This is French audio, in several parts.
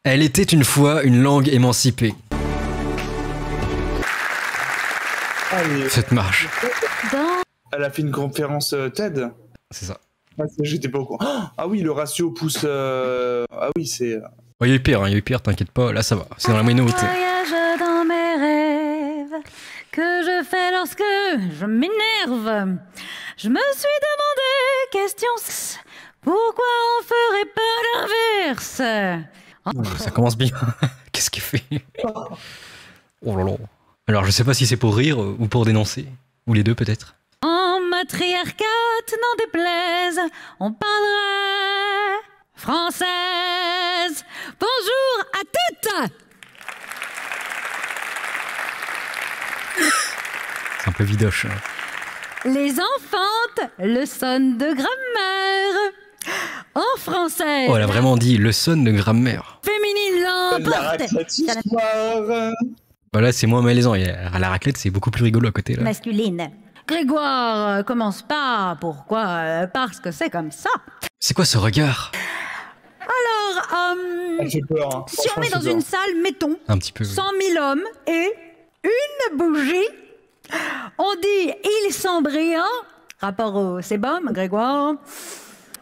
Elle était une fois une langue émancipée. Cette marche. Elle a fait une conférence TED. C'est ça. Ah, j'étais pas au courant. Ah oui, le ratio pousse... Ah oui, c'est... Oh, il y a eu pire, t'inquiète pas, là ça va, c'est dans la minorité. Voyage dans mes rêves que je fais lorsque je m'énerve. Je me suis demandé, question, pourquoi on ferait pas l'inverse? Ça commence bien. Qu'est-ce qu'il fait? Oh là là. Alors je sais pas si c'est pour rire ou pour dénoncer, ou les deux peut-être. En matriarcat, n'en déplaise, on parlera française. Bonjour à toutes. C'est un peu vidoche. Hein. Les enfantes, leçon de grammaire. En français. Oh, elle a vraiment dit leçon de grammaire. Féminine l'emporte. Bah là c'est moins malaisant, à la raclette c'est beaucoup plus rigolo à côté là. Masculine. Grégoire, commence pas. Pourquoi? Parce que c'est comme ça. C'est quoi ce regard? Alors, J'ai peur, hein. si on est dans une salle, mettons, Un petit peu. 100 000 hommes et une bougie, on dit ils sont brillants, rapport au sébum, Grégoire,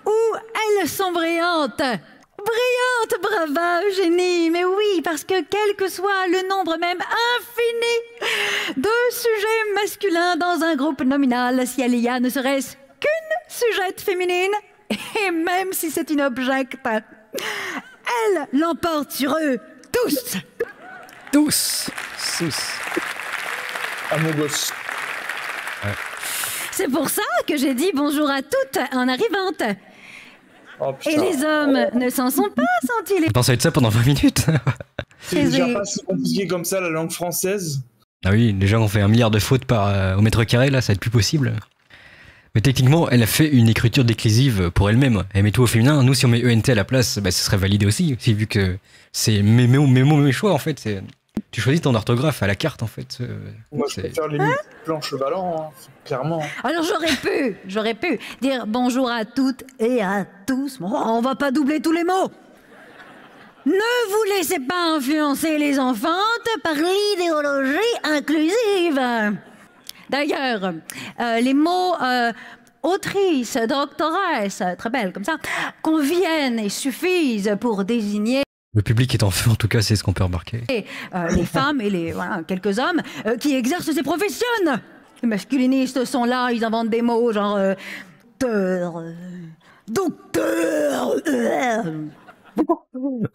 ou elles sont brillantes. Brillante, brava, Eugénie, mais oui, parce que quel que soit le nombre même infini de sujets masculins dans un groupe nominal, si il y a ne serait-ce qu'une sujette féminine, et même si c'est une objecte, elle l'emporte sur eux tous. Tous. À mon gosse. C'est pour ça que j'ai dit bonjour à toutes en arrivante. Oh, Et les hommes ne s'en sont pas sentis les... Je pense à être ça pendant 20 minutes. C'est déjà pas si compliqué comme ça, la langue française. Ah oui, déjà on fait 1 milliard de fautes au mètre carré, là ça va être plus possible. Mais techniquement, elle a fait une écriture déclisive pour elle-même. Elle met tout au féminin. Nous, si on met ENT à la place, bah, ce serait validé aussi. Vu que c'est mes mots, mes choix, en fait. Tu choisis ton orthographe à la carte, en fait. Moi, je préfère les planches ballon, hein, clairement. Alors j'aurais pu dire bonjour à toutes et à tous. Bon, on va pas doubler tous les mots. Ne vous laissez pas influencer les enfantes par l'idéologie inclusive. D'ailleurs, les mots autrice, doctoresse, très belle comme ça, conviennent et suffisent pour désigner le public est en feu, en tout cas, c'est ce qu'on peut remarquer. les femmes et quelques hommes qui exercent ces professions. Les masculinistes sont là, ils inventent des mots genre docteur.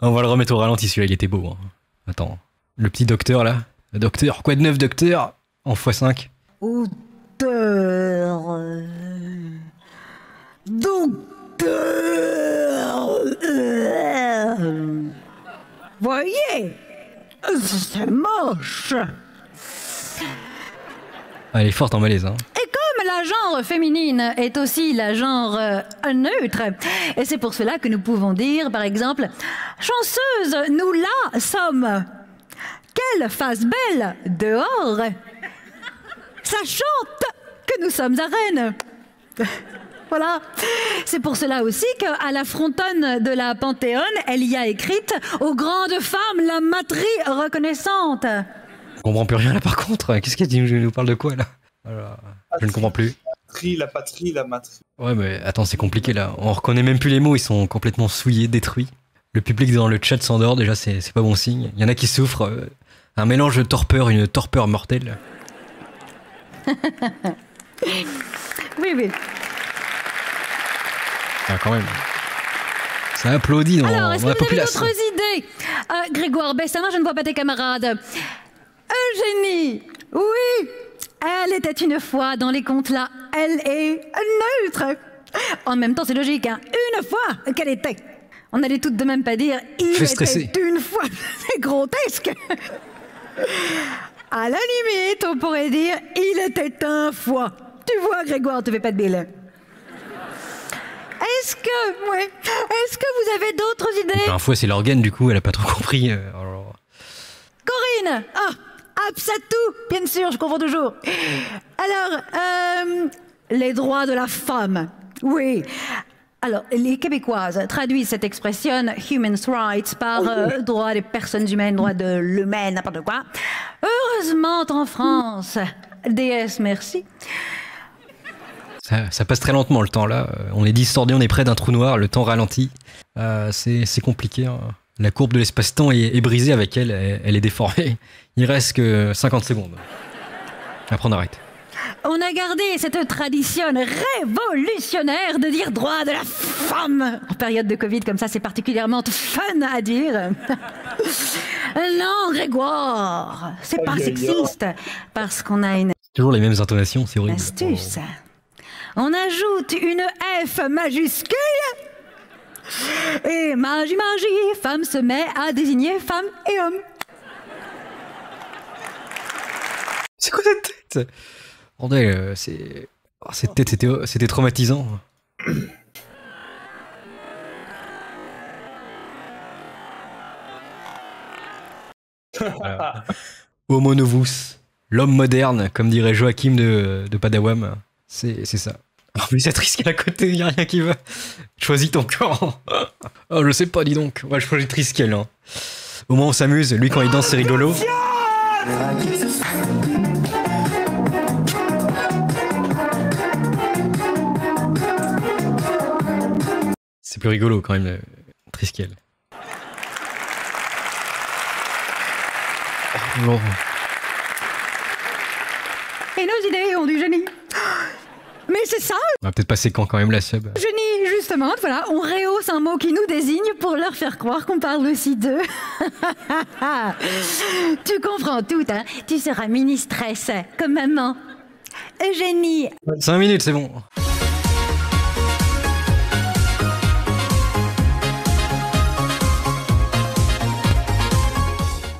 On va le remettre au ralenti, celui-là, il était beau. Hein. Attends, le petit docteur, là. Le docteur, quoi de neuf, docteur? En x5. Auteur. Docteur. Voyez, c'est moche. Elle est forte en malaise, hein. Et comme la genre féminine est aussi la genre neutre, et c'est pour cela que nous pouvons dire, par exemple, chanceuse, nous la sommes. Qu'elle fasse belle dehors, ça chante que nous sommes à Rennes. Voilà. C'est pour cela aussi qu'à la frontonne de la Panthéon, elle y a écrite « Aux grandes femmes, la matrie reconnaissante ». Je comprends plus rien là par contre. Qu'est-ce qu'elle dit? Je nous parle de quoi là? Alors, je ne comprends plus. La patrie, la matrie. Ouais mais attends, c'est compliqué là. On reconnaît même plus les mots, ils sont complètement souillés, détruits. Le public dans le chat s'endort, déjà c'est pas bon signe. Il y en a qui souffrent. Un mélange de torpeur, une torpeur mortelle. Oui. Ah, quand même. Ça applaudit dans, Alors, est-ce dans que la vous avez populace. d'autres idées? Grégoire, baisse la main, je ne vois pas tes camarades. Eugénie, oui, elle était une fois dans les contes là. Elle est neutre. En même temps, c'est logique, hein. Une fois qu'elle était. On allait toutes de même pas dire il Fais était stresser. une fois. C'est grotesque. À la limite, on pourrait dire il était un fois. Tu vois, Grégoire, te fais pas de bile. Est-ce que vous avez d'autres idées? Un fois c'est l'organe, du coup elle a pas trop compris. Corinne! Absatou, bien sûr, je confonds toujours. Alors, les droits de la femme. Oui. Alors, les Québécoises traduisent cette expression human rights par droit des personnes humaines, droit de l'humain, n'importe quoi. Heureusement, en France, déesse merci. Ça passe très lentement le temps là. On est distordé, on est près d'un trou noir, le temps ralentit. C'est compliqué. Hein. La courbe de l'espace-temps est brisée avec elle, elle est déformée. Il reste que 50 secondes. Après on arrête. On a gardé cette tradition révolutionnaire de dire droit de la femme. En période de Covid, comme ça, c'est particulièrement fun à dire. Non, Grégoire, c'est pas sexiste, parce qu'on a une Toujours les mêmes intonations, c'est horrible. astuce. On ajoute une F majuscule. Et magie, magie, femme se met à désigner femme et homme. C'est quoi cette tête? André, cette tête, c'était traumatisant. Voilà. Homo novus, l'homme moderne, comme dirait Joachim de Padawam. C'est ça. En plus, c'est Triskel à côté, y a rien qui va. Choisis ton camp. Oh, je sais pas, dis donc. On va choisir Triskel. Hein. Au moins, on s'amuse. Lui, quand il danse, c'est rigolo. C'est plus rigolo quand même, Triskel. Bon. Et nos idées ont du génie. Mais c'est ça, On va peut-être passer quand même la sub. génie, justement. Voilà, on rehausse un mot qui nous désigne pour leur faire croire qu'on parle aussi d'eux. Tu comprends tout, hein. Tu seras ministresse, comme maman. Eugénie. 5 minutes, c'est bon.